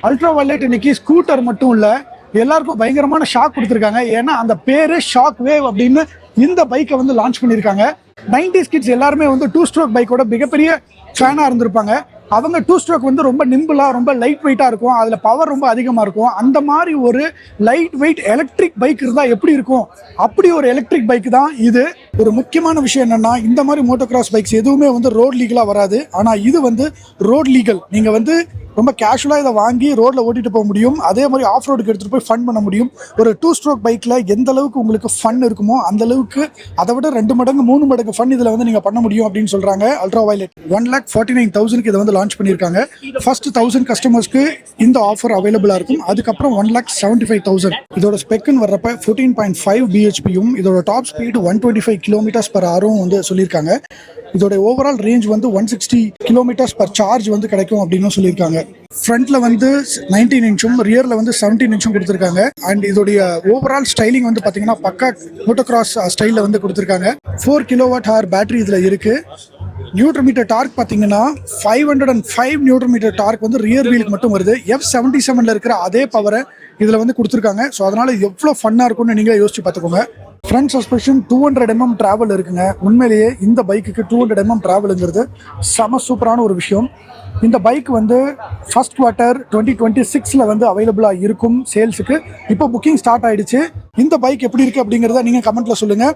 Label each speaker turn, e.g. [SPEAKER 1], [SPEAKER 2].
[SPEAKER 1] Ultra violet இன்னைக்கு scooter மட்டும் இல்லை, எல்லாருக்கும் பயங்கரமான ஷாக் கொடுத்துருக்காங்க. ஏன்னா அந்த பேரு ஷாக் வேவ் அப்படின்னு இந்த பைக்கை வந்து லான்ச் பண்ணியிருக்காங்க. 90s கிட்ஸ் எல்லாருமே வந்து 2 ஸ்ட்ரோக் பைக்கோட மிகப்பெரிய ஃபேனாக இருந்திருப்பாங்க. அவங்க 2 ஸ்ட்ரோக் வந்து ரொம்ப நிம்பிளாக, ரொம்ப லைட் வெயிட்டாக இருக்கும், அதில் பவர் ரொம்ப அதிகமாக இருக்கும். அந்த மாதிரி ஒரு லைட் வெயிட் எலக்ட்ரிக் பைக் இருந்தால் எப்படி இருக்கும், அப்படி ஒரு எலக்ட்ரிக் பைக் தான் இது. ஒரு முக்கியமான விஷயம் என்னென்னா, இந்த மாதிரி மோட்டோகிராஸ் பைக்ஸ் எதுவுமே வந்து ரோட் லீகலாக வராது. ஆனால் இது வந்து ரோட் லீகல். நீங்கள் வந்து ரொம்ப கேஷுவலாக இதை வாங்கி ரோட்டில் ஓட்டிகிட்டு போக முடியும். அதே மாதிரி ஆஃப் ரோடுக்கு எடுத்துகிட்டு போய் ஃபன் பண்ண முடியும். ஒரு 2 ஸ்ட்ரோக் பைக்கில் எந்த அளவுக்கு உங்களுக்கு ஃபன் இருக்குமோ அந்த அளவுக்கு அதை விட 2 மடங்கு 3 மடங்கு ஃபன் இதில் வந்து நீங்கள் பண்ண முடியும் அப்படின்னு சொல்கிறாங்க அல்ட்ரா வயலட். 1,49,000 இதை வந்து லான்ச் பண்ணியிருக்காங்க. ஃபர்ஸ்ட் 1000 கஸ்டமர்ஸ்க்கு இந்த ஆஃபர் அவைலபிளாக இருக்கும். அதுக்கப்புறம் 1,75,000. இதோட ஸ்பெக்குன்னு வர்றப்ப 14.5 பிஹெச்பியும் இதோட டாப் ஸ்பீடு 125 km/h வந்து சொல்லியிருக்காங்க. இதோட ஓவரால் ரேஞ்ச் வந்து 160 km/h சார்ஜ் வந்து கிடைக்கும் அப்படின்னு சொல்லியிருக்காங்க. ஃப்ரண்ட்ல வந்து 19 இன்ச்சும் ரியர்ல வந்து 17 இன்ச்சும் கொடுத்துருக்காங்க. அண்ட் இதோடைய ஓவரால் ஸ்டைலிங் வந்து பார்த்தீங்கன்னா பக்கா மோட்டோகிராஸ் ஸ்டைலில் வந்து கொடுத்துருக்காங்க. 4 kWh பேட்டரி இதில் இருக்கு. நியூட்ரன் மீட்டர் டார்க் பார்த்தீங்கன்னா 505 நியூட்ரன் மீட்டர் டார்க் வந்து ரியர் வீலுக்கு மட்டும் வருது. F77ல இருக்கிற அதே பவரை இதில் வந்து கொடுத்துருக்காங்க. ஸோ அதனால எவ்வளோ ஃபன்னாக இருக்கும்னு நீங்களே யோசிச்சு பார்த்துக்கோங்க. ஃப்ரண்ட் சஸ்பென்ஷன் 200 mm டிராவல் இருக்குங்க. உண்மையிலேயே இந்த பைக்குக்கு 200 mm டிராவலுங்கிறது செம சூப்பரான ஒரு விஷயம். இந்த பைக் வந்து ஃபர்ஸ்ட் குவார்ட்டர் 2026 வந்து அவைலபிளாக இருக்கும் சேல்ஸுக்கு. இப்போ புக்கிங் ஸ்டார்ட் ஆயிடுச்சு. இந்த பைக் எப்படி இருக்கு அப்படிங்கிறத நீங்கள் கமெண்ட்ல சொல்லுங்க.